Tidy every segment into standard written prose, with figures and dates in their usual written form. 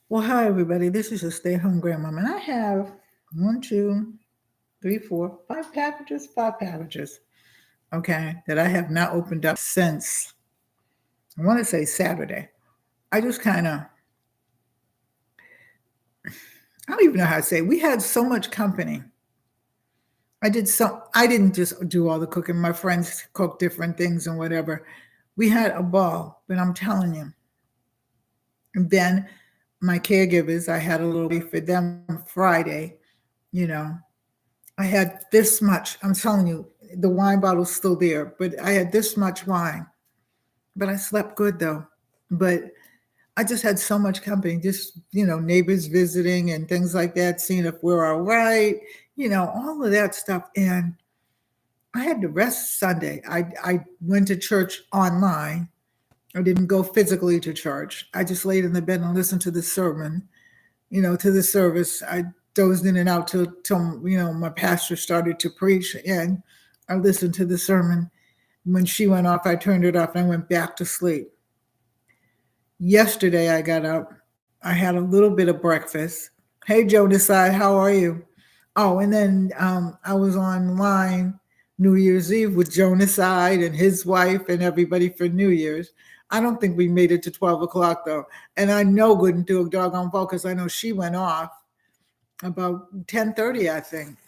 Well, hi everybody. This is a stay-at-home grandmom, and I have one, two, three, four, five packages, okay, that I have not opened up since I want to say Saturday. I just kind of, I don't even know how to say it. We had so much company. I didn't just do all the cooking. My friends cooked different things and whatever. We had a ball, but I'm telling you. And then my caregivers, I had a little bit for them Friday, you know, I had this much. I'm telling you, the wine bottle's still there, but I had this much wine. But I slept good though. But I just had so much company, just, neighbors visiting and things like that, seeing if we're all right, all of that stuff. And I had to rest Sunday. I went to church online. I didn't go physically to church. I just laid in the bed and listened to the sermon, to the service. I dozed in and out till my pastor started to preach, and I listened to the sermon. When she went off, I turned it off and I went back to sleep. Yesterday I got up. I had a little bit of breakfast. Hey Joe Desai, how are you? Oh, and then I was online New Year's Eve with Jonas Side and his wife and everybody for New Year's. I don't think we made it to 12 o'clock though. And I know wouldn't do a doggone vote because I know she went off about 10:30, I think.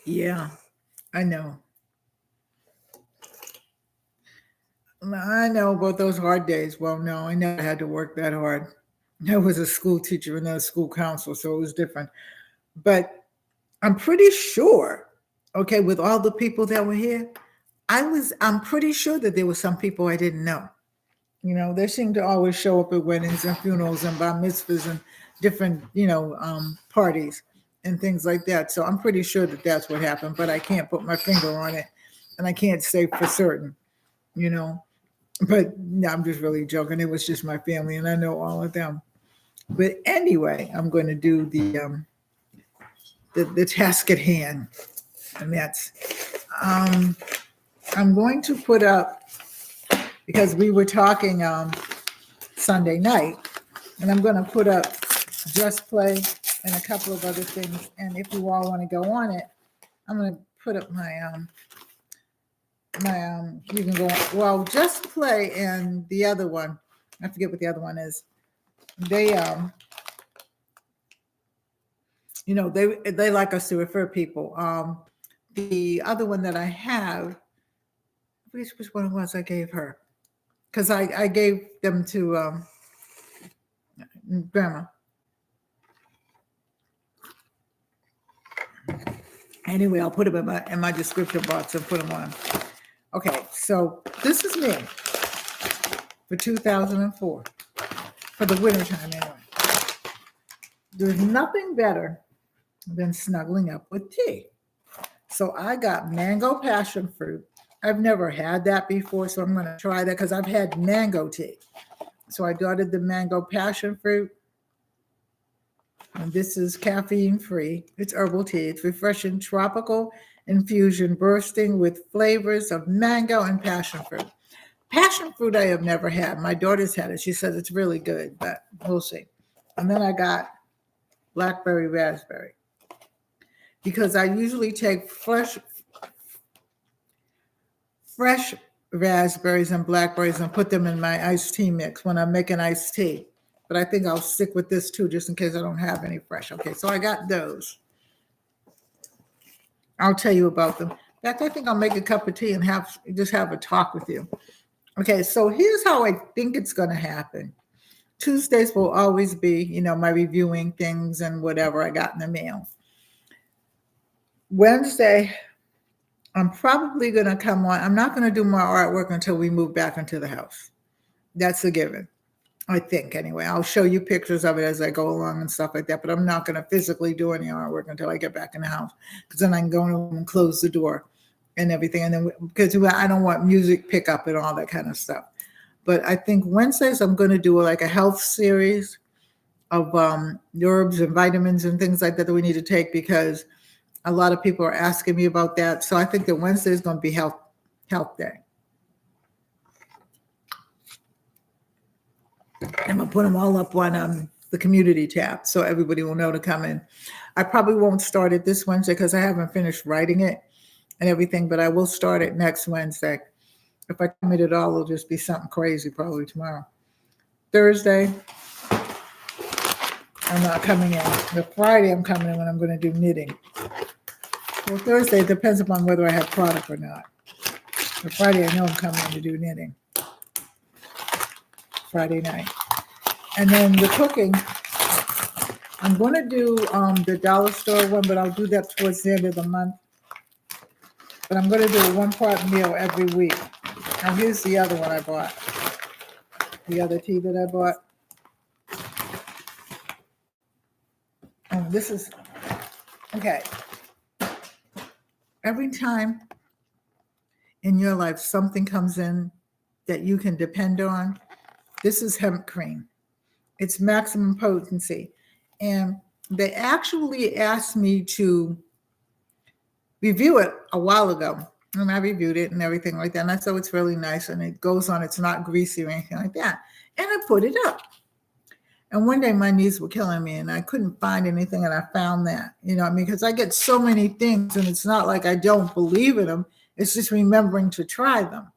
Yeah, I know. I know about those hard days. Well, no, I never had to work that hard. I was a school teacher and a school counselor, so it was different. But I'm pretty sure, okay, with all the people that were here, I'm pretty sure that there were some people I didn't know. They seem to always show up at weddings and funerals and bar mitzvahs and different, parties and things like that. So I'm pretty sure that that's what happened, but I can't put my finger on it and I can't say for certain, you know. But no, I'm just really joking. It was just my family and I know all of them. But anyway, I'm going to do the task at hand, and that's I'm going to put up, because we were talking Sunday night, and I'm going to put up Just Play and a couple of other things. And if you all want to go on it, I'm going to put up my you can go, well, Just Play and the other one, I forget what the other one is. They they like us to refer people. The other one that I have, which one it was I gave her, because I gave them to grandma. Anyway, I'll put them in my description box and put them on. Okay, so this is me for 2004, for the wintertime anyway. There's nothing better than snuggling up with tea. So I got mango passion fruit. I've never had that before, so I'm going to try that because I've had mango tea. So I dotted the mango passion fruit. And this is caffeine free. It's herbal tea. It's refreshing tropical infusion bursting with flavors of mango and passion fruit. Passion fruit I have never had. My daughter's had it. She says it's really good, but we'll see. And then I got blackberry raspberry, because I usually take fresh raspberries and blackberries and put them in my iced tea mix when I'm making iced tea. But I think I'll stick with this too, just in case I don't have any fresh. Okay, so I got those. I'll tell you about them. In fact, I think I'll make a cup of tea and just have a talk with you. Okay, so here's how I think it's going to happen. Tuesdays will always be, my reviewing things and whatever I got in the mail. Wednesday, I'm probably going to come on. I'm not going to do my artwork until we move back into the house. That's a given, I think, anyway. I'll show you pictures of it as I go along and stuff like that, but I'm not going to physically do any artwork until I get back in the house, because then I can go in and close the door and everything. And then, because I don't want music pickup and all that kind of stuff. But I think Wednesdays I'm going to do like a health series of herbs and vitamins and things like that we need to take, because a lot of people are asking me about that. So I think that Wednesday is going to be health day. I'm going to put them all up on the community tab so everybody will know to come in. I probably won't start it this Wednesday because I haven't finished writing it and everything, but I will start it next Wednesday. If I commit it all, it'll just be something crazy probably tomorrow. Thursday, I'm not coming in. The Friday, I'm coming in when I'm going to do knitting. Well, Thursday, it depends upon whether I have product or not. But Friday, I know I'm coming in to do knitting. Friday night. And then the cooking, I'm going to do the dollar store one, but I'll do that towards the end of the month. But I'm going to do a one-pot meal every week. Now, here's the other one I bought. The other tea that I bought. And this is, okay. Every time in your life something comes in that you can depend on, this is hemp cream. It's maximum potency. And they actually asked me to review it a while ago. And I reviewed it and everything like that. And I thought it's really nice. And it goes on. It's not greasy or anything like that. And I put it up. And one day my knees were killing me and I couldn't find anything. And I found that, you know what I mean? Because I get so many things and it's not like I don't believe in them. It's just remembering to try them.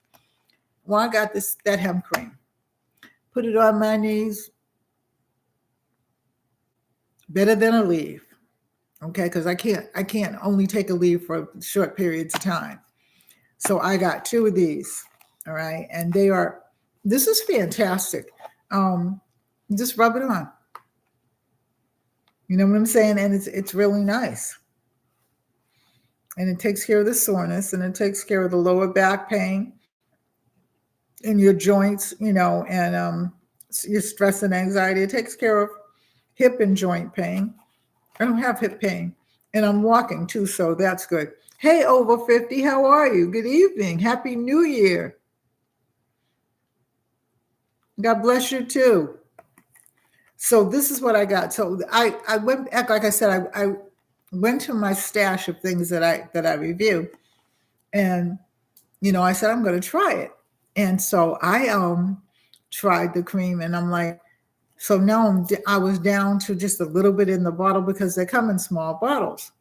Well, I got that hemp cream. Put it on my knees. Better than a leave. Okay, because I can't only take a leave for short periods of time. So I got 2 of these. All right. And this is fantastic. Just rub it on. You know what I'm saying? And it's really nice. And it takes care of the soreness and it takes care of the lower back pain and your joints, you know, and your stress and anxiety. It takes care of hip and joint pain. I don't have hip pain. And I'm walking too, so that's good. Hey, over 50, how are you? Good evening. Happy New Year. God bless you too. So this is what I got. So I went back, like I said, I went to my stash of things that I review. And, you know, I said, I'm going to try it. And so I tried the cream and I'm like, so now I was down to just a little bit in the bottle because they come in small bottles.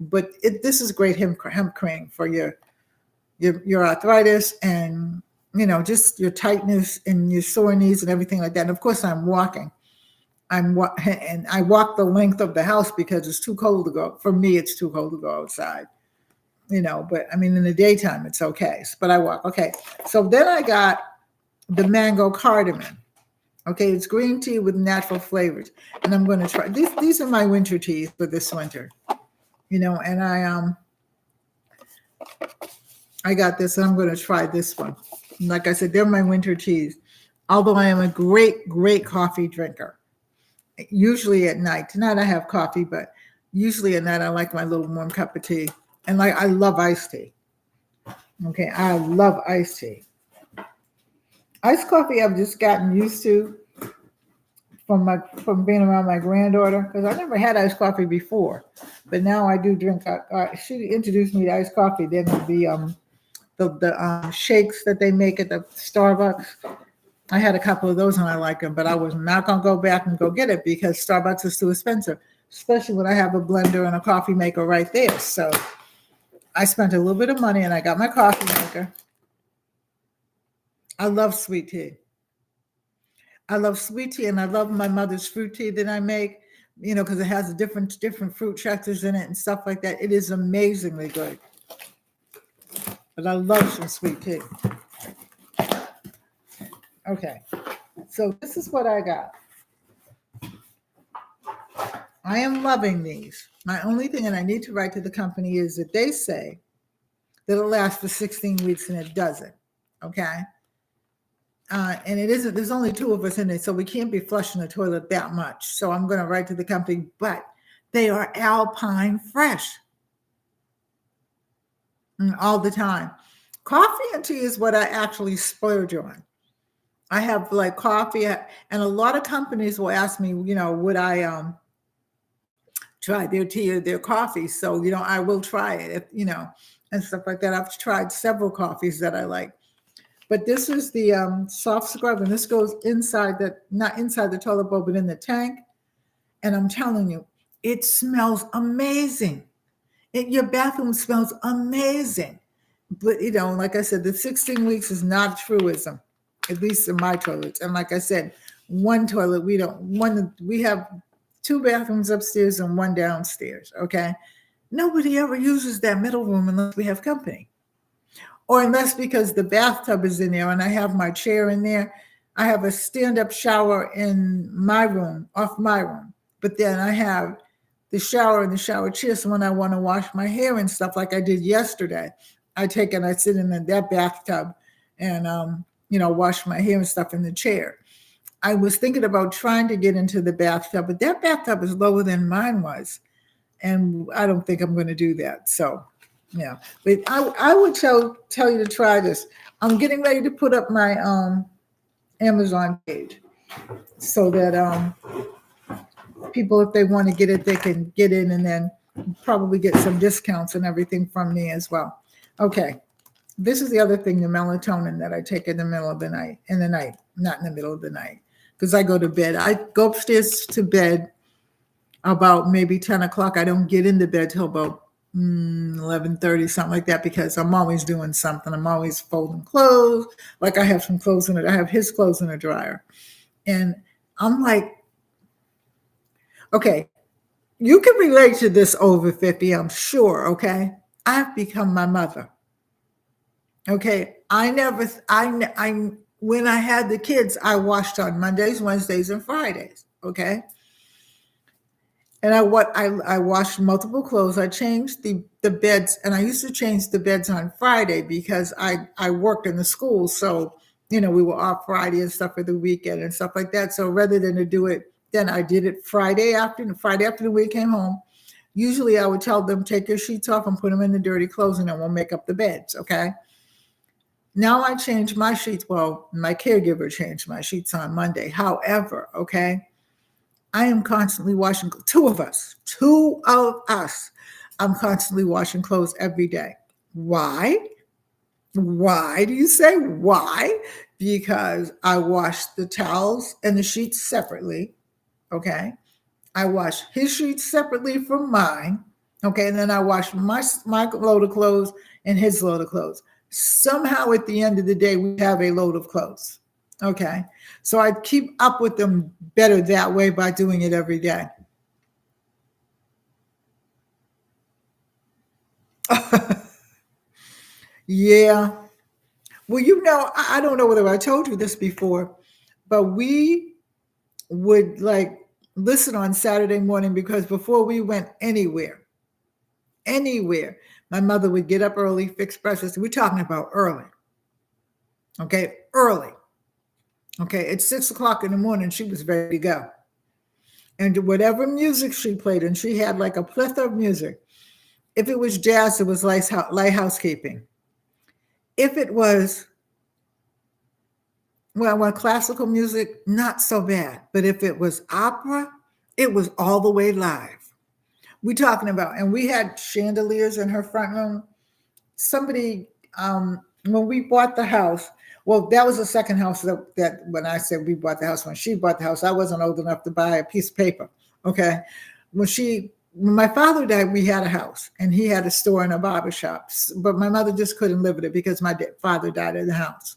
But this is great hemp cream for your arthritis and, you know, just your tightness and your sore knees and everything like that. And of course, I'm walking. And I walk the length of the house because it's too cold to go. For me, it's too cold to go outside, you know, but I mean, in the daytime, it's okay. But I walk. Okay. So then I got the mango cardamom. Okay. It's green tea with natural flavors. And I'm going to try these are my winter teas for this winter, you know, and I got this and I'm going to try this one. And like I said, they're my winter teas, although I am a great, great coffee drinker. Usually at night. Tonight I have coffee, but usually at night I like my little warm cup of tea. And like I love iced tea. Okay, I love iced tea. Iced coffee I've just gotten used to from being around my granddaughter because I never had iced coffee before, but now I do drink. She introduced me to iced coffee. Then the shakes that they make at the Starbucks. I had a couple of those and I liked them, but I was not going to go back and go get it because Starbucks is too expensive, especially when I have a blender and a coffee maker right there. So I spent a little bit of money and I got my coffee maker. I love sweet tea. I love sweet tea and I love my mother's fruit tea that I make, you know, because it has different fruit textures in it and stuff like that. It is amazingly good. But I love some sweet tea. Okay, so this is what I got. I am loving these. My only thing, and I need to write to the company, is that they say that it'll last for 16 weeks and it doesn't. Okay. And it isn't, there's only 2 of us in it, so we can't be flushing the toilet that much. So I'm going to write to the company, but they are Alpine fresh all the time. Coffee and tea is what I actually splurge on. I have like coffee, and a lot of companies will ask me, you know, would I try their tea or their coffee? So, you know, I will try it, if, you know, and stuff like that. I've tried several coffees that I like. But this is the soft scrub, and this goes inside the, not inside the toilet bowl, but in the tank. And I'm telling you, it smells amazing. Your bathroom smells amazing. But, like I said, the 16 weeks is not a truism, at least in my toilets. And like I said, one toilet, we have 2 bathrooms upstairs and 1 downstairs, okay? Nobody ever uses that middle room unless we have company. Or unless because the bathtub is in there and I have my chair in there. I have a stand-up shower in my room, off my room. But then I have the shower and the shower chair. So when I want to wash my hair and stuff like I did yesterday, I take and I sit in that bathtub and, wash my hair and stuff in the chair. I was thinking about trying to get into the bathtub, but that bathtub is lower than mine was. And I don't think I'm going to do that. So, yeah. But I would tell you to try this. I'm getting ready to put up my Amazon page so that people, if they want to get it, they can get in and then probably get some discounts and everything from me as well. Okay. This is the other thing, the melatonin that I take in the middle of the night, not in the middle of the night, because I go to bed. I go upstairs to bed about maybe 10 o'clock. I don't get into bed till about 11:30, something like that, because I'm always doing something. I'm always folding clothes. Like I have some clothes in it. I have his clothes in a dryer. And I'm like, okay, you can relate to this over 50, I'm sure, okay? I've become my mother. Okay, when I had the kids, I washed on Mondays, Wednesdays, and Fridays, okay? And I washed multiple clothes. I changed the beds, and I used to change the beds on Friday because I worked in the school. So, we were off Friday and stuff for the weekend and stuff like that. So rather than to do it, then I did it Friday afternoon we came home. Usually I would tell them, take your sheets off and put them in the dirty clothes and then we'll make up the beds, okay? Now I changed my sheets. Well, my caregiver changed my sheets on Monday. However, okay, I am constantly washing, 2 of us. I'm constantly washing clothes every day. Why? Why do you say why? Because I wash the towels and the sheets separately, okay? I wash his sheets separately from mine, okay? And then I wash my load of clothes and his load of clothes. Somehow at the end of the day, we have a load of clothes, okay? So I keep up with them better that way by doing it every day. Yeah. Well, I don't know whether I told you this before, but we would listen on Saturday morning because before we went anywhere, my mother would get up early, fix breakfast. We're talking about early. Okay, early. Okay, at 6 o'clock in the morning, she was ready to go. And whatever music she played, and she had like a plethora of music. If it was jazz, it was light housekeeping. If it was, classical music, not so bad. But if it was opera, it was all the way live. We're talking about, and we had chandeliers in her front room. Somebody, when we bought the house, well, that was the second house that when I said we bought the house, when she bought the house, I wasn't old enough to buy a piece of paper. Okay. When my father died, we had a house and he had a store and a barber shop, but my mother just couldn't live in it because my father died in the house.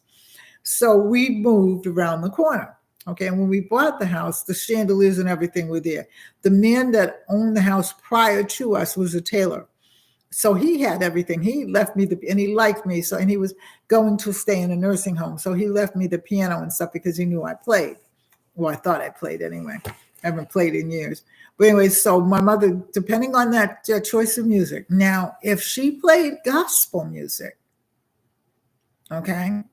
So we moved around the corner. Okay. And when we bought the house, the chandeliers and everything were there. The man that owned the house prior to us was a tailor. So he had everything. He left me and he liked me. So, and he was going to stay in a nursing home. So he left me the piano and stuff because he knew I played. Well, I thought I played anyway. I haven't played in years. But anyway, so my mother, depending on that choice of music. Now, if she played gospel music, okay,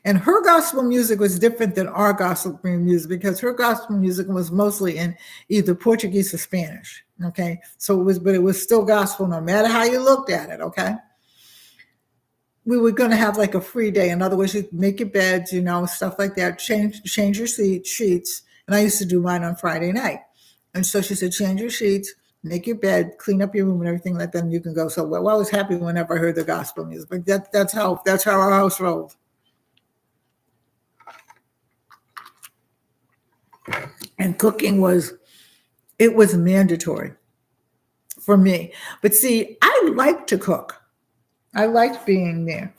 and her gospel music was different than our gospel music because her gospel music was mostly in either Portuguese or Spanish. Okay. So it was still gospel no matter how you looked at it. Okay. We were going to have like a free day. In other words, you make your beds, stuff like that, change your sheets. And I used to do mine on Friday night. And so she said, change your sheets, make your bed, clean up your room and everything like that. And you can go. So I was happy whenever I heard the gospel music. But that's how our house rolled. And cooking was mandatory for me. But see, I like to cook. I liked being there.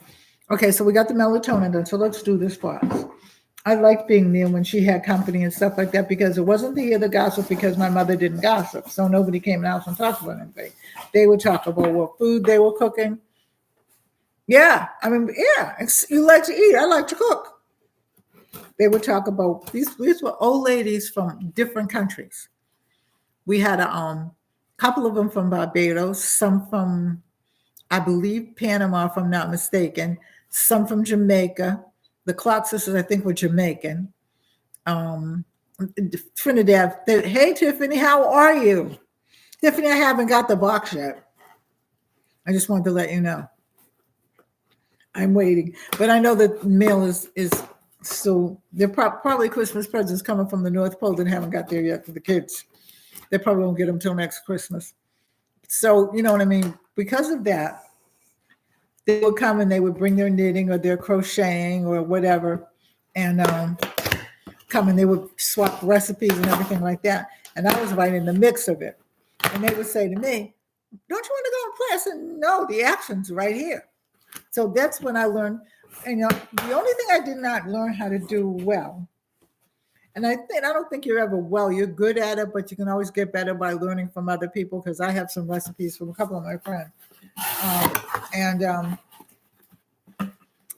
Okay, so we got the melatonin done. So let's do this for us. I liked being there when she had company and stuff like that because it wasn't the other gossip because my mother didn't gossip. So nobody came in the house and talked about anything. They would talk about what food they were cooking. Yeah, I mean, yeah, you like to eat. I like to cook. They would talk about these were old ladies from different countries. We had a couple of them from Barbados, some from, I believe, Panama, if I'm not mistaken, some from Jamaica. The Clark sisters, I think, were Jamaican. Trinidad. Hey, Tiffany, how are you? Tiffany, I haven't got the box yet. I just wanted to let you know. I'm waiting. But I know that mail is still, they're probably Christmas presents coming from the North Pole that haven't got there yet for the kids. They probably won't get them till next Christmas. So, you know what I mean? Because of that, they would come and they would bring their knitting or their crocheting or whatever and come and they would swap recipes and everything like that. And I was right in the mix of it. And they would say to me, don't you want to go and play? I said, no, the action's right here. So that's when I learned, you know, the only thing I did not learn how to do well, and I don't think you're ever well, you're good at it, but you can always get better by learning from other people because I have some recipes from a couple of my friends.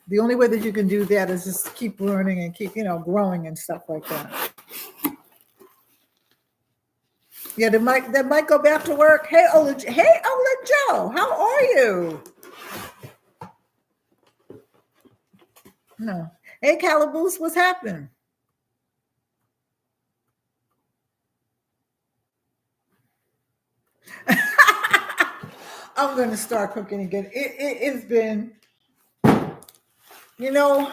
The only way that you can do that is just keep learning and keep, you know, growing and stuff like that. Yeah, they might go back to work. Hey, Ola Joe, how are you? No. Hey, Calaboose, what's happening? I'm going to start cooking again. It's been, you know,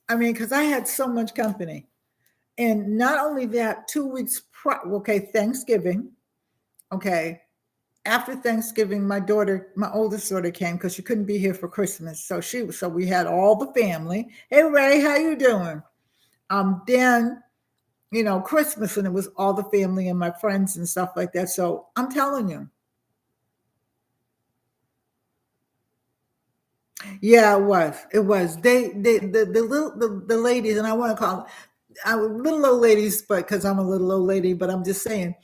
I mean, because I had so much company. And not only that, 2 weeks, Thanksgiving, okay. After Thanksgiving, my oldest daughter came because she couldn't be here for Christmas. So we had all the family. Hey, Ray, how you doing? Then, you know, Christmas, and it was all the family and my friends and stuff like that. So I'm telling you. Yeah, it was. It was. The ladies, and I want to call little old ladies, but because I'm a little old lady, but I'm just saying,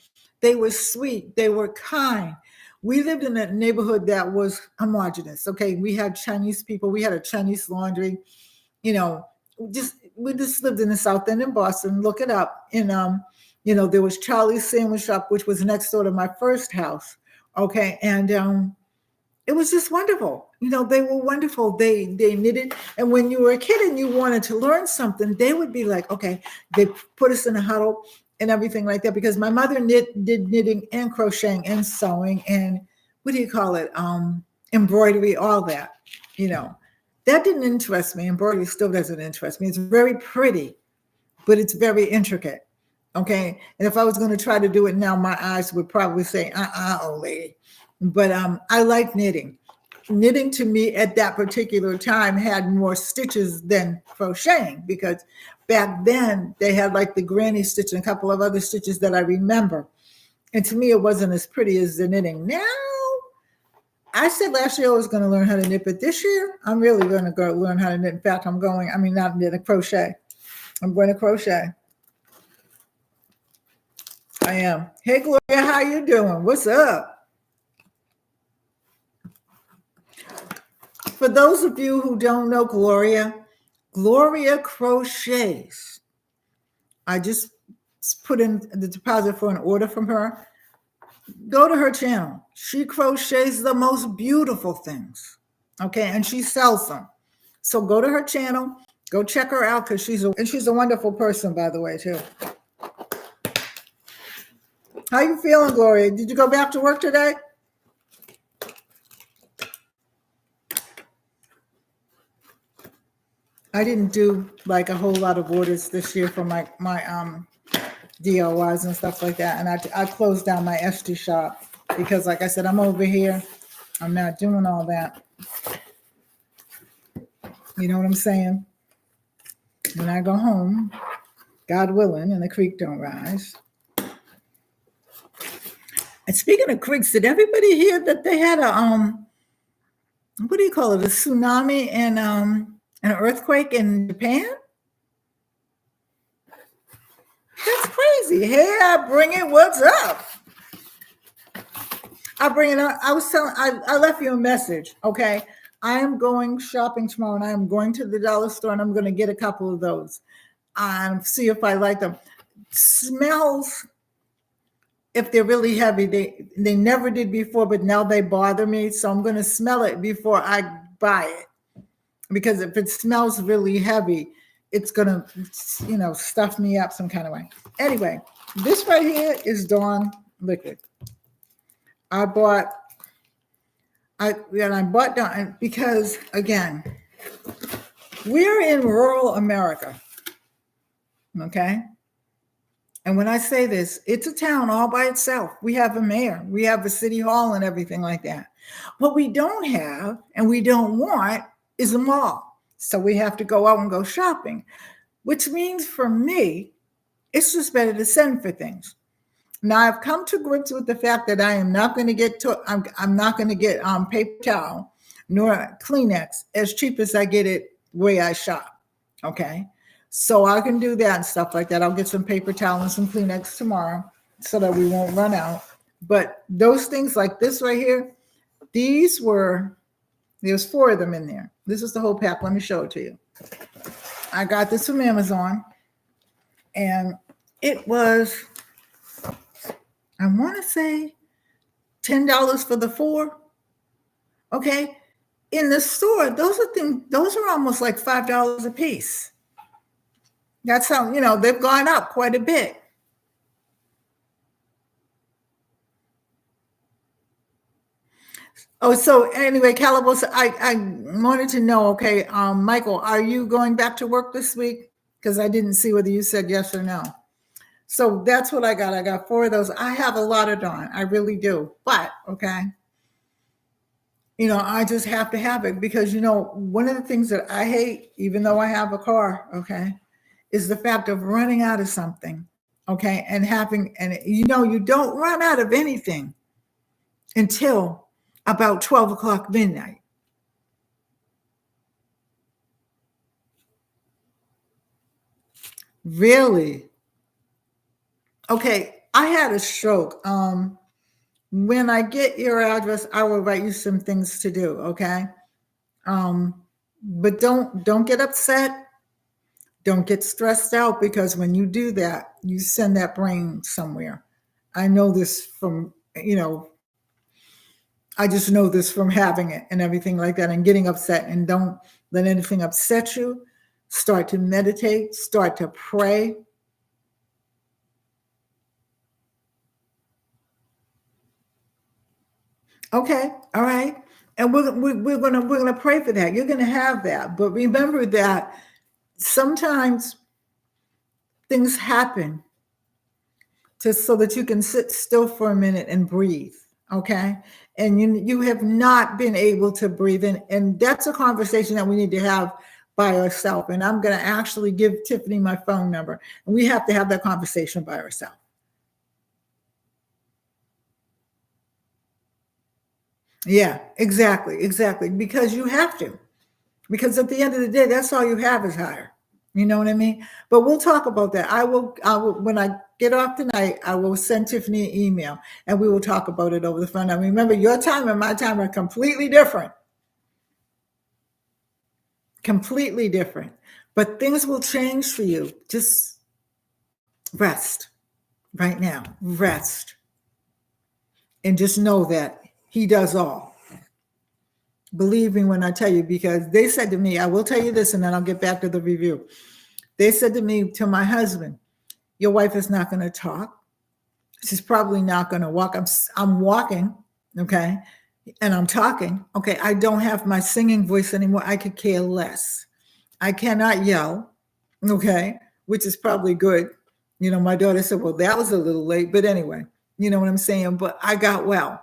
they were sweet. They were kind. We lived in a neighborhood that was homogenous. Okay, we had Chinese people. We had a Chinese laundry. You know, we just lived in the South End in Boston. Look it up. And you know, there was Charlie's Sandwich Shop, which was next door to my first house. Okay, and it was just wonderful. You know, they were wonderful. They knitted. And when you were a kid and you wanted to learn something, they would be like, okay, they put us in a huddle and everything like that. Because my mother did knitting and crocheting and sewing and embroidery, all that. You know, that didn't interest me. Embroidery still doesn't interest me. It's very pretty, but it's very intricate. Okay. And if I was going to try to do it now, my eyes would probably say, old lady. But I like knitting. Knitting to me at that particular time had more stitches than crocheting because back then they had like the granny stitch and a couple of other stitches that I remember. And to me, it wasn't as pretty as the knitting. Now, I said last year I was going to learn how to knit, but this year I'm really going to go learn how to knit. In fact, not knit, crochet. I'm going to crochet. I am. Hey, Gloria, how you doing? What's up? For those of you who don't know Gloria crochets. I just put in the deposit for an order from her. Go to her channel. She crochets the most beautiful things. Okay, and she sells them. So go to her channel. Go check her out because she's a wonderful person, by the way, too. How you feeling, Gloria? Did you go back to work today? I didn't do like a whole lot of orders this year for my DIYs and stuff like that. And I closed down my Etsy shop because, like I said, I'm over here. I'm not doing all that. You know what I'm saying? When I go home, God willing, and the creek don't rise. And speaking of creeks, did everybody hear that they had a what do you call it? A tsunami and an earthquake in Japan? That's crazy. Hey, I bring it. What's up? I bring it up. I left you a message. Okay. I am going shopping tomorrow and I am going to the dollar store and I'm going to get a couple of those. See if I like them. Smells, if they're really heavy, they never did before, but now they bother me. So I'm going to smell it before I buy it. Because if it smells really heavy, it's going to, stuff me up some kind of way. Anyway, this right here is Dawn liquid. I bought Dawn because, again, we're in rural America, okay? And when I say this, it's a town all by itself. We have a mayor, we have a city hall and everything like that. What we don't have and we don't want is a mall. So we have to go out and go shopping, which means for me, it's just better to send for things. Now I've come to grips with the fact that I am not going to get I'm not going to get paper towel nor Kleenex as cheap as I get it where I shop. Okay, so I can do that and stuff like that. I'll get some paper towel and some Kleenex tomorrow so that we won't run out. But those things like this right here, there's 4 of them in there. This is the whole pack. Let me show it to you. I got this from Amazon, and it was, I want to say $10 for the 4. Okay. In the store, those are almost like $5 a piece. That's how, they've gone up quite a bit. Oh, so anyway, Calabos, I wanted to know, okay, Michael, are you going back to work this week? Because I didn't see whether you said yes or no. So that's what I got. I got 4 of those. I have a lot of Dawn. I really do. But, okay, I just have to have it because, one of the things that I hate, even though I have a car, okay, is the fact of running out of something, okay, and you don't run out of anything until about 12 o'clock midnight. Really? Okay, I had a stroke. When I get your address, I will write you some things to do, okay? But don't get upset. Don't get stressed out because when you do that, you send that brain somewhere. I know this from, I just know this from having it and everything like that and getting upset, and don't let anything upset you. Start to meditate, start to pray. Okay, all right. And we're gonna pray for that. You're gonna have that. But remember that sometimes things happen so that you can sit still for a minute and breathe. Okay. And you have not been able to breathe in. And that's a conversation that we need to have by ourselves. And I'm going to actually give Tiffany my phone number. And we have to have that conversation by ourselves. Yeah, exactly. Because you have to. Because at the end of the day, that's all you have is higher. You know what I mean? But we'll talk about that. I will, when I get off tonight, I will send Tiffany an email and we will talk about it over the phone. Now, remember, your time and my time are completely different. Completely different. But things will change for you. Just rest right now. Rest. And just know that he does all. Believe me when I tell you, because they said to me, I will tell you this and then I'll get back to the review. They said to me, to my husband, your wife is not going to talk. She's probably not going to walk. I'm walking, okay, and I'm talking. Okay, I don't have my singing voice anymore. I could care less. I cannot yell, okay, which is probably good. My daughter said, well, that was a little late. But anyway, you know what I'm saying? But I got well.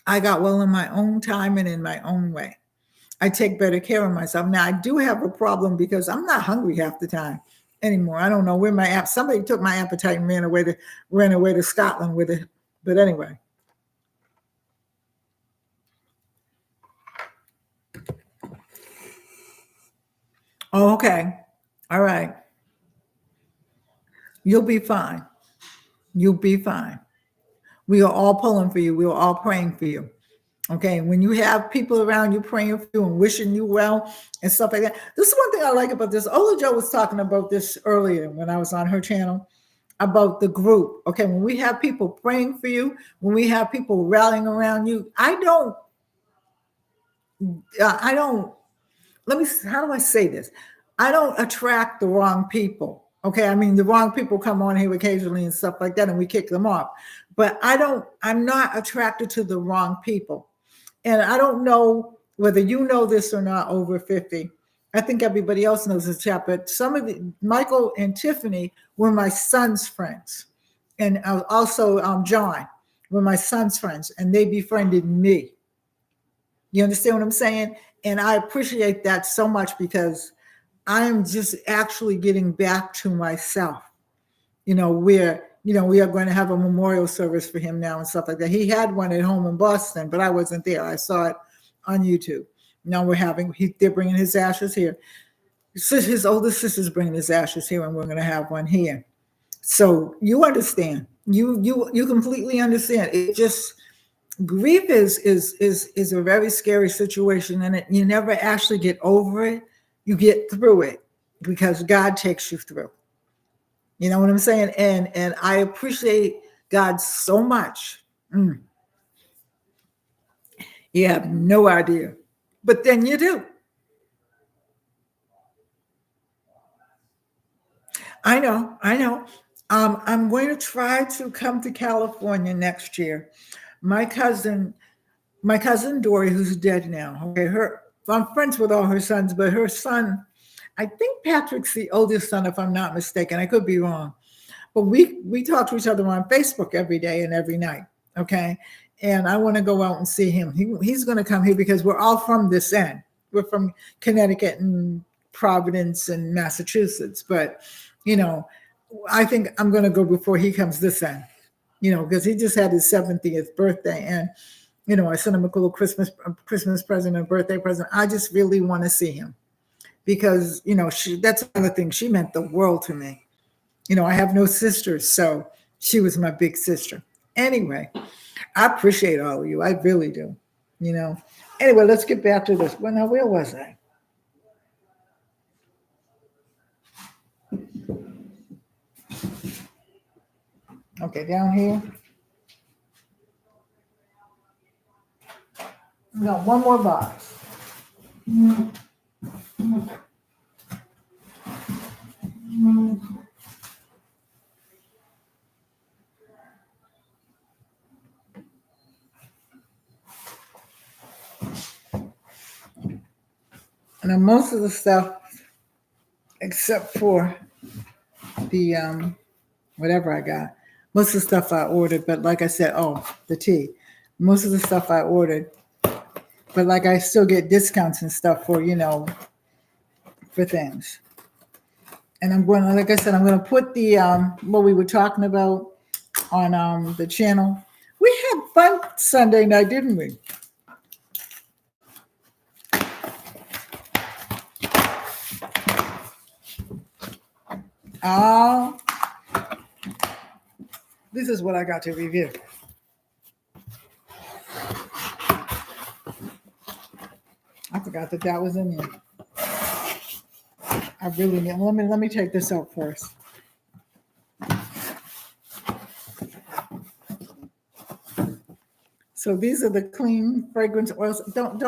I got well in my own time and in my own way. I take better care of myself. Now, I do have a problem because I'm not hungry half the time. anymore. I don't know where my app. Somebody took my appetite and ran away to Scotland with it. But anyway. Oh, okay. All right. You'll be fine. You'll be fine. We are all pulling for you. We are all praying for you. Okay. When you have people around you praying for you and wishing you well and stuff like that. This is one thing I like about this. Ola Jo was talking about this earlier when I was on her channel about the group. Okay. When we have people praying for you, when we have people rallying around you, how do I say this? I don't attract the wrong people. Okay. I mean, the wrong people come on here occasionally and stuff like that, and we kick them off. But I'm not attracted to the wrong people. And I don't know whether you know this or not over 50. I think everybody else knows this chat, but Michael and Tiffany were my son's friends. And also John were my son's friends, and they befriended me. You understand what I'm saying? And I appreciate that so much because I'm just actually getting back to myself. We are going to have a memorial service for him now and stuff like that. He had one at home in Boston, but I wasn't there. I saw it on YouTube. Now they're bringing his ashes here. His older sister's bringing his ashes here, and we're going to have one here. So you understand. You completely understand. It just, grief is a very scary situation, and you never actually get over it. You get through it because God takes you through. You know what I'm saying? And I appreciate God so much. You have no idea, but then you do. I know. I'm going to try to come to California next year. My cousin Dory, who's dead now. Okay, I'm friends with all her sons, but her son, I think Patrick's the oldest son, if I'm not mistaken. I could be wrong. But we talk to each other on Facebook every day and every night. Okay. And I want to go out and see him. He's going to come here because we're all from this end. We're from Connecticut and Providence and Massachusetts. But, I think I'm going to go before he comes this end, because he just had his 70th birthday. And, I sent him a little Christmas present and birthday present. I just really want to see him because, that's another thing. She meant the world to me. I have no sisters, so she was my big sister. Anyway, I appreciate all of you. I really do. Anyway, let's get back to this. Well, now, where was I? Okay, down here. No, one more box. And then most of the stuff, except for the whatever I got, most of the stuff I ordered. But like I said, the tea. Most of the stuff I ordered, but like I still get discounts and stuff for for things. And I'm going, like I said, I'm going to put the what we were talking about on the channel. We had fun Sunday night, didn't we? This is what I got to review. I forgot that was in there. I really need. Let me take this out first. So these are the clean fragrance oils. Don't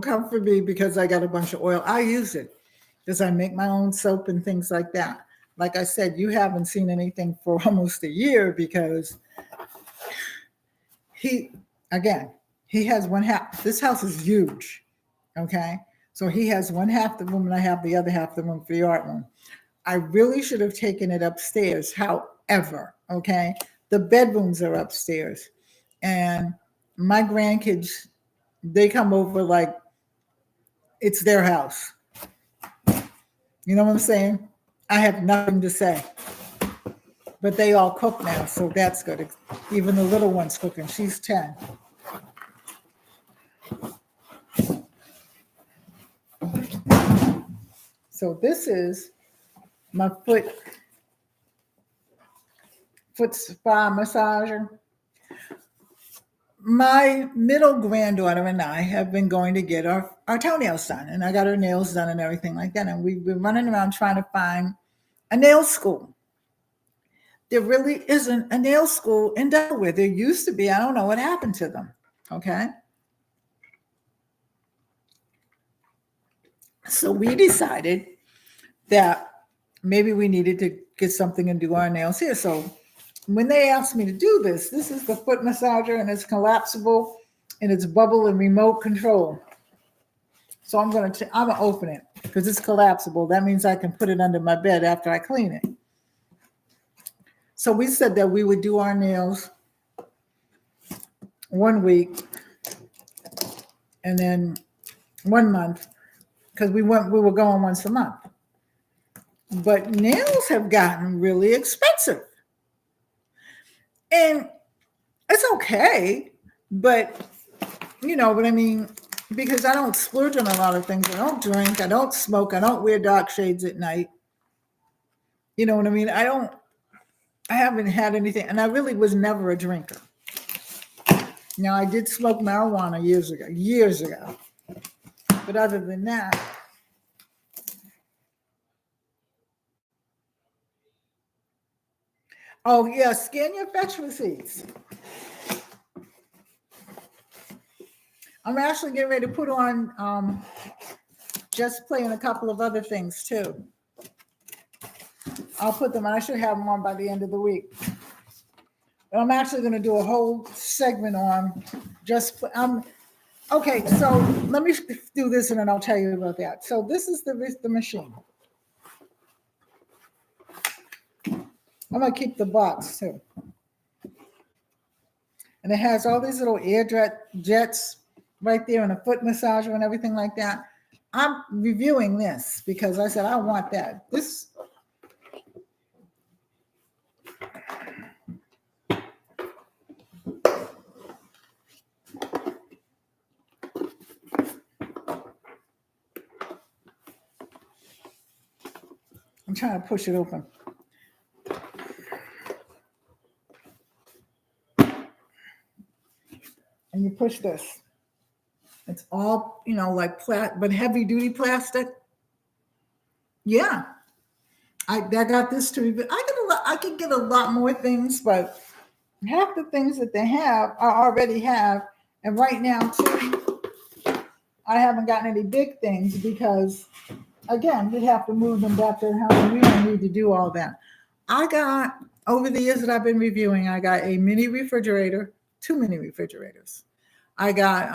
come for me because I got a bunch of oil. I use it because I make my own soap and things like that. Like I said, you haven't seen anything for almost a year because he has one half. This house is huge. Okay. So he has one half the room and I have the other half the room for the art room. I really should have taken it upstairs. However, okay, the bedrooms are upstairs and my grandkids, they come over like it's their house. You know what I'm saying? I have nothing to say. But they all cook now, so that's good. Even the little one's cooking. She's 10. So this is my foot spa massager. My middle granddaughter and I have been going to get our toenails done, and I got her nails done and everything like that. And we've been running around trying to find a nail school. There really isn't a nail school in Delaware. There used to be. I don't know what happened to them. Okay. So we decided that maybe we needed to get something and do our nails here. So when they asked me to do this is the foot massager, and it's collapsible, and it's bubble and remote control. So I'm gonna open it because it's collapsible. That means I can put it under my bed after I clean it. So we said that we would do our nails 1 week and then 1 month, because we were going once a month. But nails have gotten really expensive. And it's okay, but you know what I mean? Because I don't splurge on a lot of things. I don't drink, I don't smoke, I don't wear dark shades at night. You know what I mean? I haven't had anything, and I really was never a drinker. Now, I did smoke marijuana years ago. But other than that, oh yeah, scan your fetch receipts. I'm actually getting ready to put on Just Play and a couple of other things too. I'll put them on. I should have them on by the end of the week. But I'm actually going to do a whole segment on Just okay, so let me do this and then I'll tell you about that. So this is the machine. I'm going to keep the box too. And it has all these little air jets right there and a foot massager and everything like that. I'm reviewing this because I said, I want that. This. I'm trying to push it open. And you push this. It's all, like but heavy duty plastic. Yeah. I got this to review. I could get a lot more things, but half the things that they have I already have. And right now too, I haven't gotten any big things because again, we'd have to move them back to the house and we don't need to do all that. I got, over the years that I've been reviewing, I got a mini refrigerator, 2 mini refrigerators. I got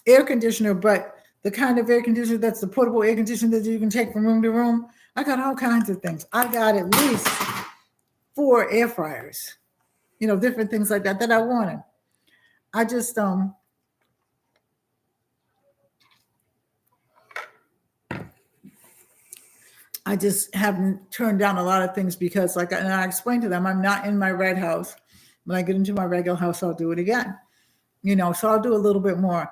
air conditioner, but the kind of air conditioner that's the portable air conditioner that you can take from room to room. I got all kinds of things. I got at least 4 air fryers, different things like that I wanted. I just haven't turned down a lot of things because, and I explained to them, I'm not in my red house. When I get into my regular house, I'll do it again. So I'll do a little bit more.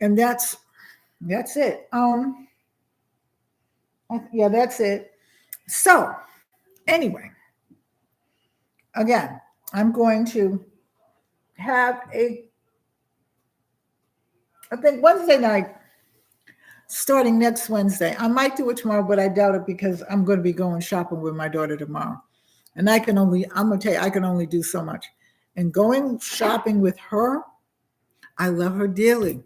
And that's it. Yeah, that's it. So anyway, again, I'm going to have I think Wednesday night, starting next Wednesday. I might do it tomorrow, but I doubt it because I'm going to be going shopping with my daughter tomorrow. And I'm going to tell you, I can only do so much. And going shopping with her, I love her dearly.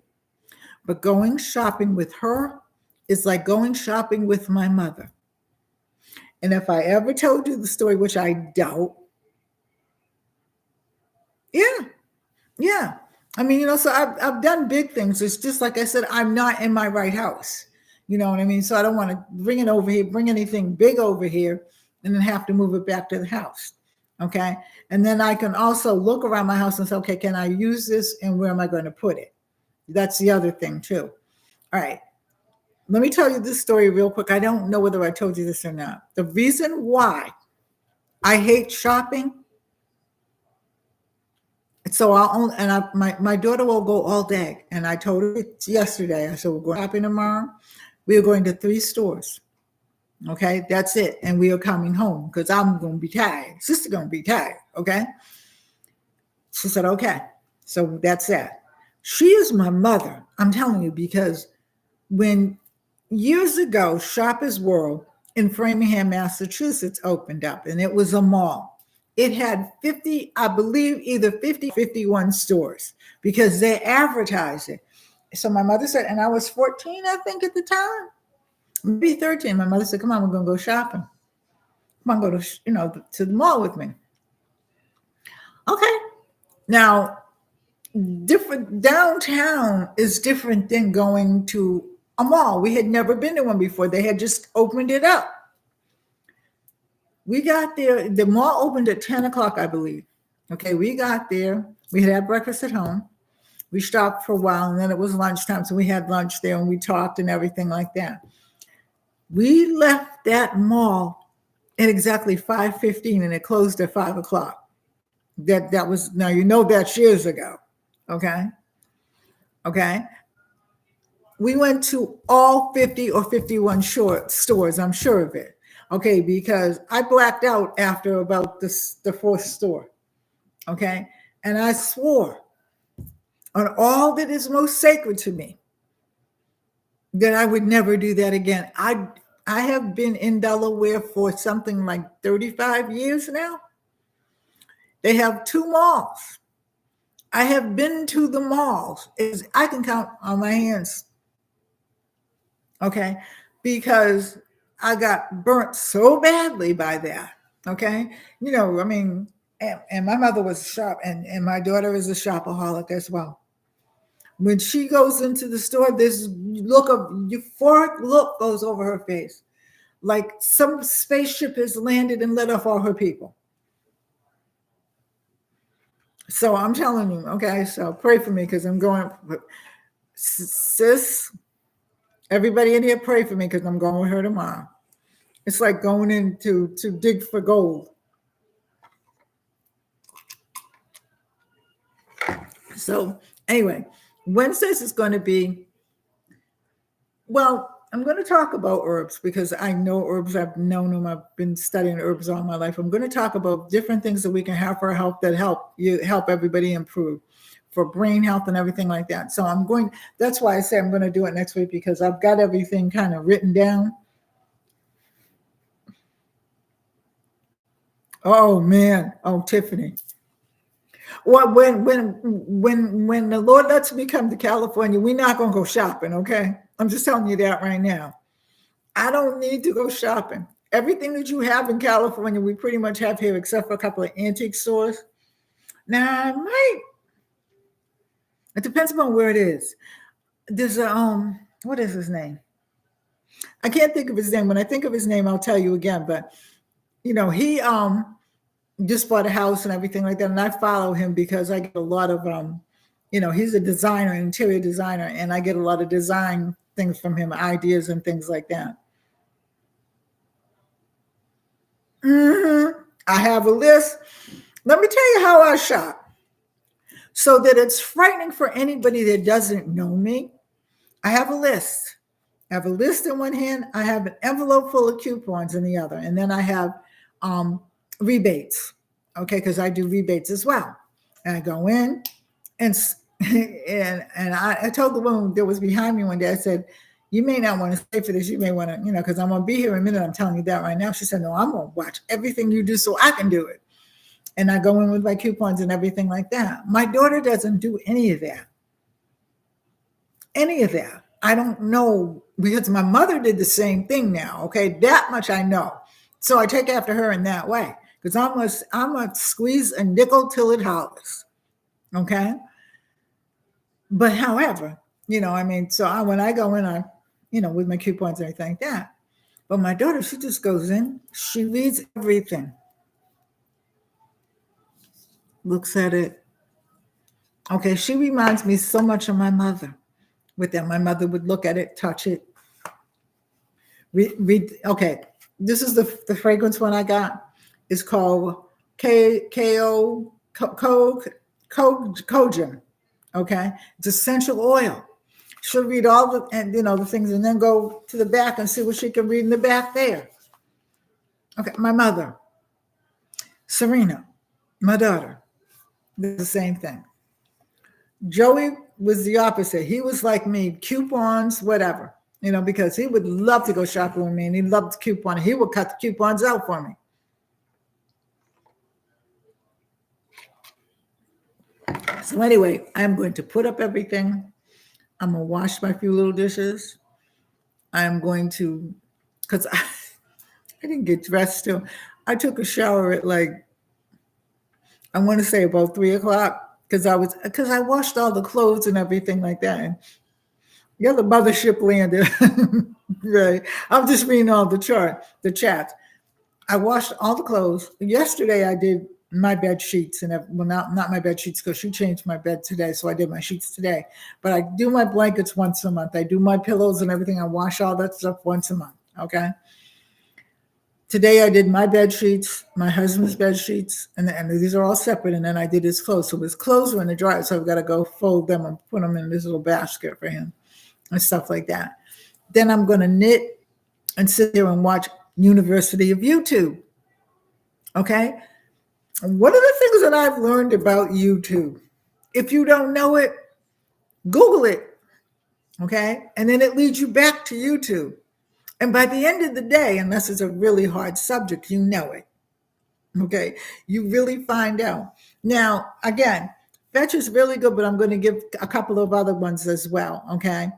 But going shopping with her is like going shopping with my mother. And if I ever told you the story, which I doubt, yeah. I mean, so I've done big things. It's just like I said, I'm not in my right house. You know what I mean? So I don't want to bring anything big over here and then have to move it back to the house. Okay. And then I can also look around my house and say, okay, can I use this and where am I going to put it? That's the other thing too. All right. Let me tell you this story real quick. I don't know whether I told you this or not. The reason why I hate shopping, so my daughter will go all day. And I told her yesterday, I said, we're going shopping tomorrow. We are going to 3 stores. Okay, that's it. And we are coming home because I'm going to be tired. Sister going to be tired. Okay. She said, okay. So that's that. She is my mother. I'm telling you, because when years ago, Shoppers World in Framingham, Massachusetts opened up, and it was a mall. It had 50, I believe, either 50 or 51 stores because they advertised it. So my mother said, and I was 14, I think, at the time, maybe 13. My mother said, come on, we're going to go shopping. Come on, go to the mall with me. Okay. Now, different downtown is different than going to a mall. We had never been to one before. They had just opened it up. We got there. The mall opened at 10 o'clock, I believe. Okay, we got there. We had breakfast at home. We stopped for a while, and then it was lunchtime. So we had lunch there, and we talked and everything like that. We left that mall at exactly 5:15, and it closed at 5 o'clock. That was, now you know that's years ago. Okay. We went to all 50 or 51 stores, I'm sure of it. Okay, because I blacked out after about the 4th store. Okay, and I swore on all that is most sacred to me that I would never do that again. I have been in Delaware for something like 35 years now. They have 2 malls. I have been to the malls. I can count on my hands. Okay, because I got burnt so badly by that. Okay, I mean, and my mother was a shop, and my daughter is a shopaholic as well. When she goes into the store, this look of euphoric look goes over her face, like some spaceship has landed and let off all her people. So I'm telling you, okay, so pray for me because I'm going, sis, everybody in here pray for me because I'm going with her tomorrow. It's like going in to dig for gold. So anyway, Wednesdays is going to be, well, I'm going to talk about herbs because I know herbs. I've known them. I've been studying herbs all my life. I'm going to talk about different things that we can have for health that help everybody improve, for brain health and everything like that. So that's why I say I'm going to do it next week, because I've got everything kind of written down. Oh man. Oh, Tiffany. Well, when the Lord lets me come to California, we're not going to go shopping, okay? I'm just telling you that right now. I don't need to go shopping. Everything that you have in California, we pretty much have here, except for a couple of antique stores. Now, it depends upon where it is. There's what is his name? I can't think of his name. When I think of his name, I'll tell you again. But he just bought a house and everything like that. And I follow him because I get a lot of, he's a designer, an interior designer, and I get a lot of design things from him, ideas and things like that. I have a list. Let me tell you how I shop so that it's frightening for anybody that doesn't know me. I have a list. I have a list in one hand. I have an envelope full of coupons in the other. And then I have rebates, okay, because I do rebates as well. And I go in and I told the woman that was behind me one day, I said, you may not want to stay for this. You may want to, because I'm going to be here in a minute. I'm telling you that right now. She said, no, I'm going to watch everything you do so I can do it. And I go in with my coupons and everything like that. My daughter doesn't do any of that. Any of that. I don't know, because my mother did the same thing now. Okay, that much I know. So I take after her in that way, because I'm gonna squeeze a nickel till it hollers. Okay. But however, so when I go in, with my coupons and everything like that. But my daughter, she just goes in, she reads everything, looks at it. Okay, she reminds me so much of my mother. With that, my mother would look at it, touch it, Okay. This is the fragrance one I got. It's called KO Kojin. Okay. It's essential oil. She'll read all the and the things and then go to the back and see what she can read in the back there. Okay. My mother, Serena, my daughter, the same thing. Joey was the opposite. He was like me, coupons, whatever, because he would love to go shopping with me and he loved coupon. He would cut the coupons out for me. So anyway, I'm going to put up everything. I'm going to wash my few little dishes. I'm going to, because I didn't get dressed still. I took a shower at I want to say about 3:00 because I washed all the clothes and everything like that. And the other mothership landed. Right. I'm just reading all the chats. I washed all the clothes. Yesterday I did my bed sheets not my bed sheets because she changed my bed today. So I did my sheets today, but I do my blankets once a month. I do my pillows and everything. I wash all that stuff once a month. Okay. Today I did my bed sheets, my husband's bed sheets, and these are all separate. And then I did his clothes. So his clothes are in the dryer. So I've got to go fold them and put them in this little basket for him and stuff like that. Then I'm going to knit and sit there and watch University of YouTube. Okay. One of the things that I've learned about YouTube, if you don't know it, Google it, okay? And then it leads you back to YouTube. And by the end of the day, unless it's a really hard subject, you know it, okay? You really find out. Now, again, Fetch is really good, but I'm going to give a couple of other ones as well, okay?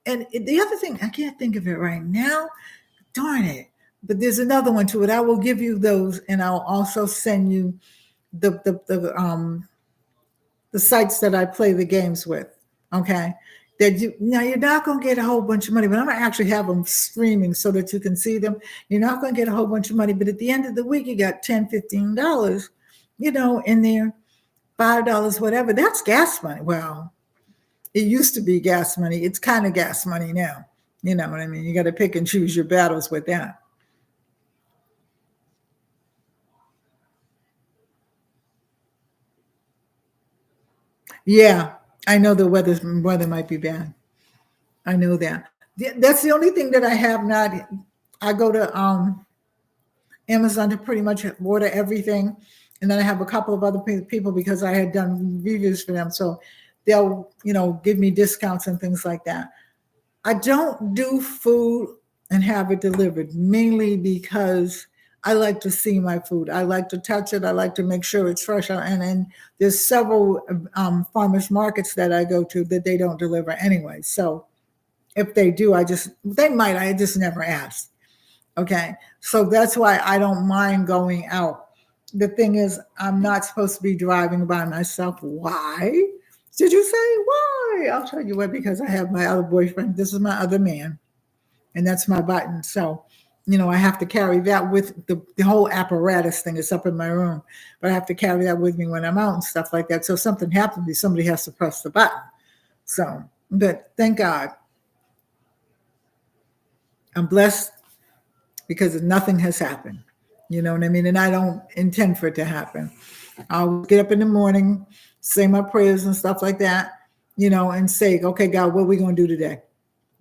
And the other thing, I can't think of it right now. Darn it. But there's another one to it. I will give you those, and I'll also send you the sites that I play the games with. Okay, you're not going to get a whole bunch of money, but I'm going to actually have them streaming so that you can see them. You're not going to get a whole bunch of money, but at the end of the week, you got $10, $15, in there, $5, whatever. That's gas money. Well, it used to be gas money. It's kind of gas money now. You know what I mean? You got to pick and choose your battles with that. Yeah, I know the weather might be bad. I know that. That's the only thing that I have not. I go to Amazon to pretty much order everything, and then I have a couple of other people because I had done reviews for them, so they'll give me discounts and things like that. I don't do food and have it delivered mainly because I like to see my food. I like to touch it. I like to make sure it's fresh. And there's several farmers markets that I go to that they don't deliver anyway. So if they do, I just never ask. Okay. So that's why I don't mind going out. The thing is, I'm not supposed to be driving by myself. Why? Did you say why? I'll tell you what, because I have my other boyfriend. This is my other man. And that's my button. So, I have to carry that with the whole apparatus thing is up in my room, but I have to carry that with me when I'm out and stuff like that. So if something happens, somebody has to press the button. So, but thank God. I'm blessed because nothing has happened. You know what I mean? And I don't intend for it to happen. I'll get up in the morning, say my prayers and stuff like that, and say, okay, God, what are we going to do today?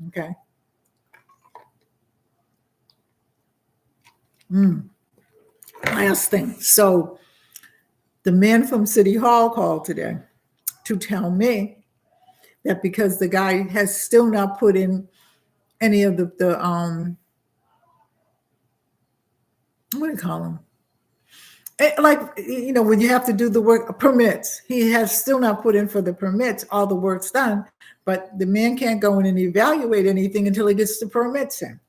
Okay. Last thing. So the man from City Hall called today to tell me that because the guy has still not put in any of the what do you call them? When you have to do the work permits, he has still not put in for the permits. All the work's done, but the man can't go in and evaluate anything until he gets the permits in.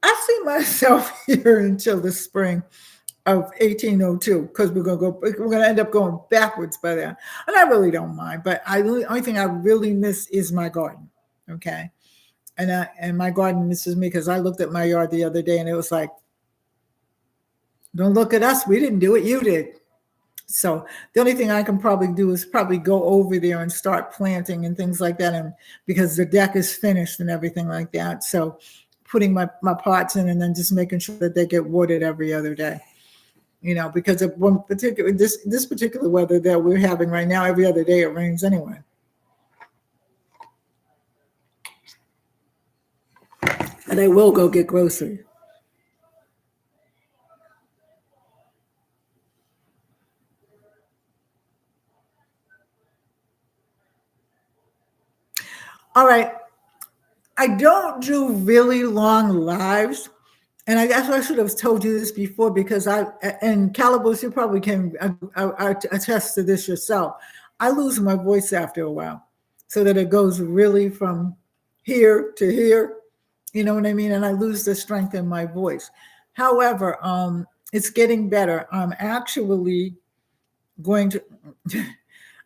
I see myself here until the spring of 1802 because we're going to end up going backwards by that. And I really don't mind, but the only thing I really miss is my garden. Okay. And my garden misses me because I looked at my yard the other day and it was like, don't look at us. We didn't do it. You did. So the only thing I can probably do is probably go over there and start planting and things like that. And because the deck is finished and everything like that. So putting my pots in and then just making sure that they get watered every other day. Because of one particular this particular weather that we're having right now, every other day it rains anyway. And I will go get groceries. All right. I don't do really long lives. And I guess I should have told you this before, because and Calaboose, you probably can attest to this yourself. I lose my voice after a while, so that it goes really from here to here. You know what I mean? And I lose the strength in my voice. However, it's getting better. I'm actually going to.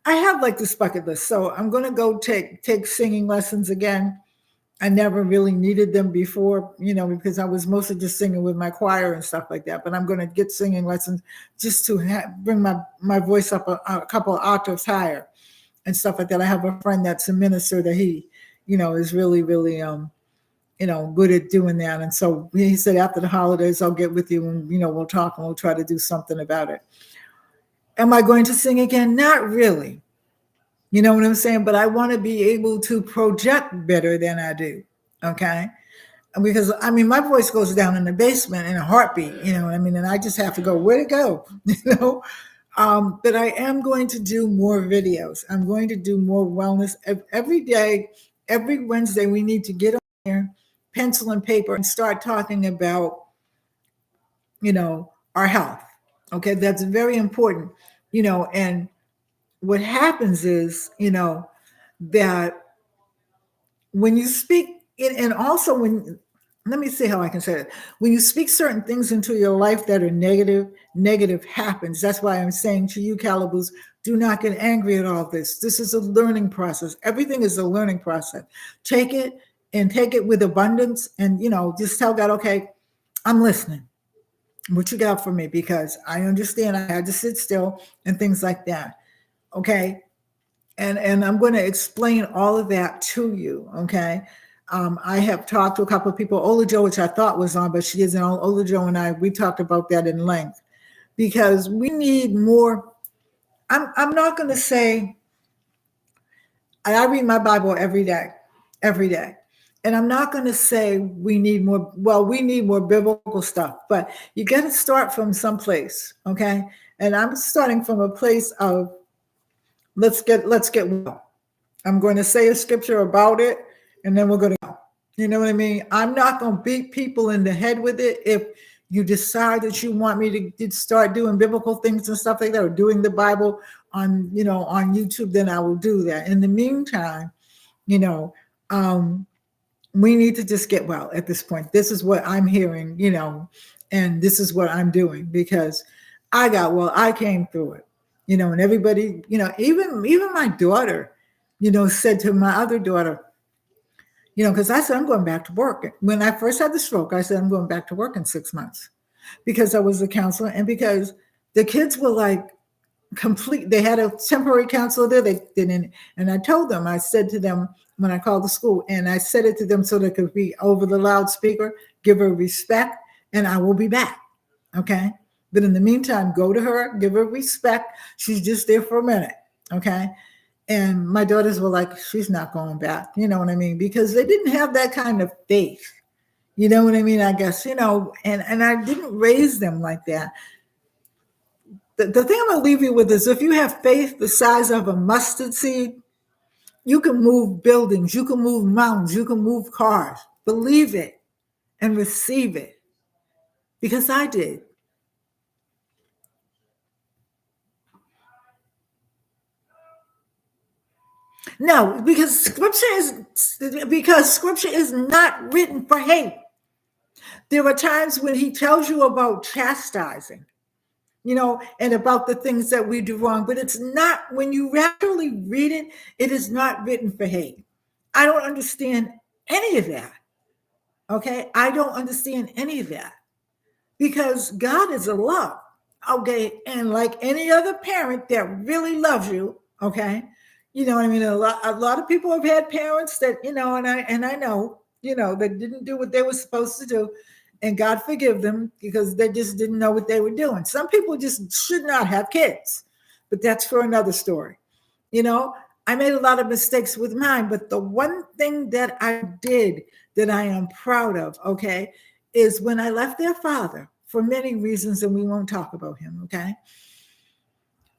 I have like this bucket list, so I'm going to go take singing lessons again. I never really needed them before, because I was mostly just singing with my choir and stuff like that. But I'm going to get singing lessons just to bring my voice up a couple of octaves higher and stuff like that. I have a friend that's a minister that he, is really, really, good at doing that. And so he said, after the holidays, I'll get with you and, we'll talk and we'll try to do something about it. Am I going to sing again? Not really. You know what I'm saying? But I want to be able to project better than I do. Okay. Because my voice goes down in the basement in a heartbeat, and I just have to go, where'd it go? But I am going to do more videos. I'm going to do more wellness every day. Every Wednesday, we need to get on here, pencil and paper, and start talking about, our health. Okay. That's very important, and what happens is, that when you speak, and also let me see how I can say it. When you speak certain things into your life that are negative happens. That's why I'm saying to you, Calaboose, do not get angry at all this. This is a learning process. Everything is a learning process. Take it with abundance, and, just tell God, okay, I'm listening. What you got for me? Because I understand I had to sit still and things like that. Okay. And I'm going to explain all of that to you. Okay. I have talked to a couple of people, Ola Jo, which I thought was on, but she isn't on. Ola Jo and we talked about that in length, because we need more. I'm not going to say, I read my Bible every day. And I'm not going to say we need more. Well, we need more biblical stuff, but you got to start from someplace. Okay. And I'm starting from a place of, let's get well. I'm going to say a scripture about it, and then we're going to go. You know what I mean? I'm not going to beat people in the head with it. If you decide that you want me to start doing biblical things and stuff like that, or doing the Bible on YouTube, then I will do that. In the meantime, we need to just get well at this point. This is what I'm hearing, and this is what I'm doing, because I got well. I came through it. And everybody, even my daughter, said to my other daughter, because I said, I'm going back to work. When I first had the stroke, I said, I'm going back to work in 6 months, because I was a counselor, and because the kids were like they had a temporary counselor there. They didn't. And I told them, I said to them when I called the school, and I said it to them so they could be over the loudspeaker, give her respect, and I will be back. Okay. But in the meantime, go to her, give her respect. She's just there for a minute. Okay. And my daughters were like, she's not going back. You know what I mean? Because they didn't have that kind of faith. You know what I mean? I guess, and I didn't raise them like that. The thing I'm going to leave you with is, if you have faith the size of a mustard seed, you can move buildings, you can move mountains, you can move cars. Believe it and receive it. Because I did. No, because scripture is not written for hate. There are times when he tells you about chastising, and about the things that we do wrong, but it's not, when you actually read it, it is not written for hate. I don't understand any of that. Okay. I don't understand any of that, because God is a love. Okay. And like any other parent that really loves you. Okay. You know what I mean? A lot of people have had parents that, and I know that didn't do what they were supposed to do. And God forgive them because they just didn't know what they were doing. Some people just should not have kids, but that's for another story. I made a lot of mistakes with mine, but the one thing that I did that I am proud of, okay, is when I left their father for many reasons, and we won't talk about him, okay?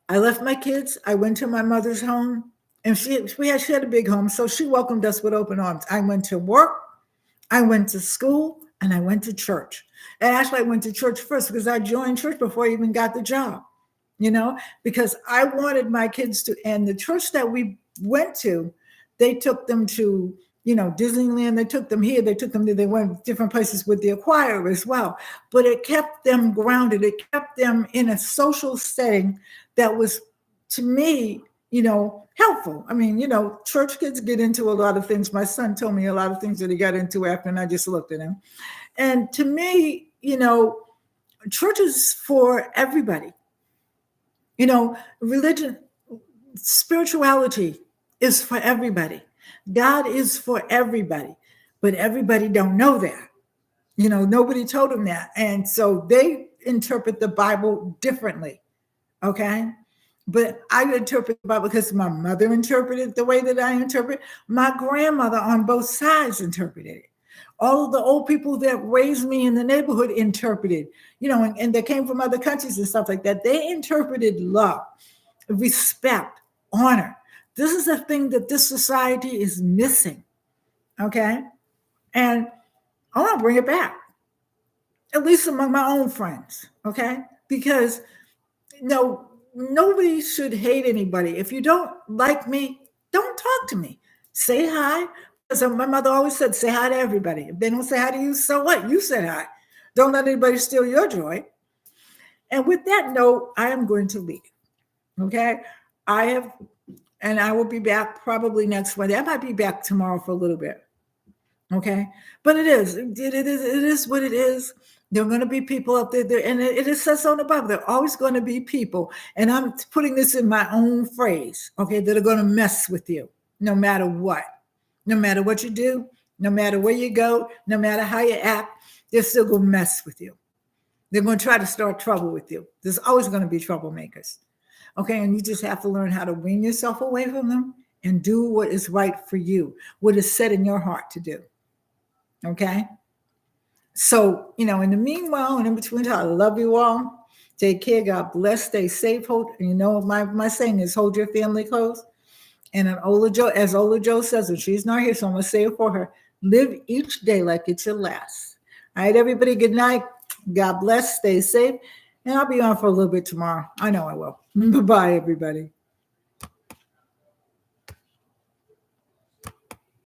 I left my kids. I went to my mother's home, and she had a big home, so she welcomed us with open arms. I went to work, I went to school, and I went to church. And actually, I went to church first because I joined church before I even got the job, because I wanted my kids to, and the church that we went to, they took them to, Disneyland, they took them here, they went different places with the choir as well. But it kept them grounded. It kept them in a social setting that was, to me, helpful. I mean, church kids get into a lot of things. My son told me a lot of things that he got into after, and I just looked at him. And to me, church is for everybody. Religion, spirituality is for everybody. God is for everybody, but everybody don't know that. Nobody told them that. And so they interpret the Bible differently. Okay. But I interpret the Bible because my mother interpreted the way that I interpret. My grandmother on both sides interpreted it. All of the old people that raised me in the neighborhood interpreted, and they came from other countries and stuff like that. They interpreted love, respect, honor. This is a thing that this society is missing, okay? And I want to bring it back, at least among my own friends, okay? Because, nobody should hate anybody. If you don't like me, don't talk to me. Say hi. Because my mother always said, say hi to everybody. If they don't say hi to you, so what? You said hi. Don't let anybody steal your joy. And with that note, I am going to leave, okay? And I will be back probably next Monday. I might be back tomorrow for a little bit. Okay. But it is what it is. There are going to be people out there, and it says on the Bible, there are always going to be people. And I'm putting this in my own phrase, okay, that are going to mess with you no matter what. No matter what you do, no matter where you go, no matter how you act, they're still going to mess with you. They're going to try to start trouble with you. There's always going to be troublemakers. Okay, and you just have to learn how to wean yourself away from them and do what is right for you, what is set in your heart to do. Okay? So, in the meanwhile and in between, I love you all. Take care. God bless. Stay safe. My saying is hold your family close. And as Ola Jo says, and she's not here, so I'm going to say it for her, live each day like it's your last. All right, everybody, good night. God bless. Stay safe. And I'll be on for a little bit tomorrow. I know I will. Bye-bye, everybody.